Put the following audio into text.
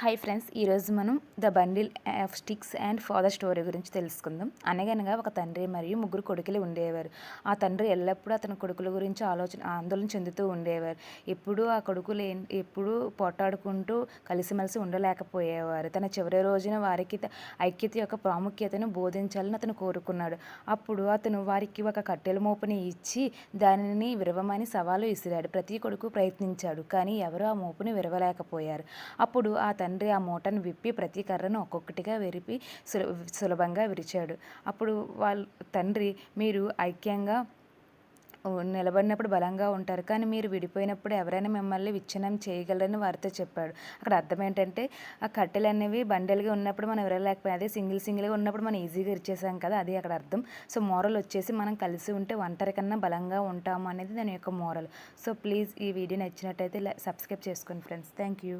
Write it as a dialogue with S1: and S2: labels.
S1: Hi friends, ఈరోజు మనం the bundle of sticks and father story గురించి తెలుసుకుందాం. అనగనగా ఒక తండ్రి మరియు ముగ్గురు కొడుకులు ఉండేవారు. ఆ తండ్రి ఎల్లప్పుడూ అతని కొడుకుల గురించి ఆందోళన చెందుతూ ఉండేవారు. ఎప్పుడూ ఆ కొడుకులు ఎప్పుడూ పోట్లాడుకుంటూ కలిసిమెలిసి ఉండలేకపోయేవారు. తన చివరి రోజున వారికి ఐక్యత యొక్క ప్రాముఖ్యతను బోధించాలని అతను కోరుకున్నాడు. అప్పుడు అతను వారికి ఒక కట్టెల మోపుని ఇచ్చి దానిని విరవమని సవాలు విసిరాడు. ప్రతి కొడుకు ప్రయత్నించాడు, కానీ ఎవరూ ఆ మోపుని విరవలేకపోయారు. అప్పుడు ఆ తండ్రి ఆ మూటను విప్పి ప్రతి కర్రను ఒక్కొక్కటిగా విరిపి సులభంగా విరిచాడు. అప్పుడు వాళ్ళ తండ్రి, మీరు ఐక్యంగా నిలబడినప్పుడు బలంగా ఉంటారు, కానీ మీరు విడిపోయినప్పుడు ఎవరైనా మిమ్మల్ని విచ్ఛిన్నం చేయగలరని వారితో చెప్పాడు. అక్కడ అర్థం ఏంటంటే, ఆ కట్టెలు అనేవి బండెలుగా ఉన్నప్పుడు మనం విరగలేకపోయి, అదే సింగిల్గా ఉన్నప్పుడు మనం ఈజీగా ఇరిచేసాం కదా, అది అక్కడ అర్థం. సో మోరల్ వచ్చేసి, మనం కలిసి ఉంటే ఒంటరి కన్నా బలంగా ఉంటాము అనేది దాని యొక్క మోరల్. సో ప్లీజ్ ఈ వీడియో నచ్చినట్టయితే సబ్స్క్రైబ్ చేసుకోండి ఫ్రెండ్స్. Thank you.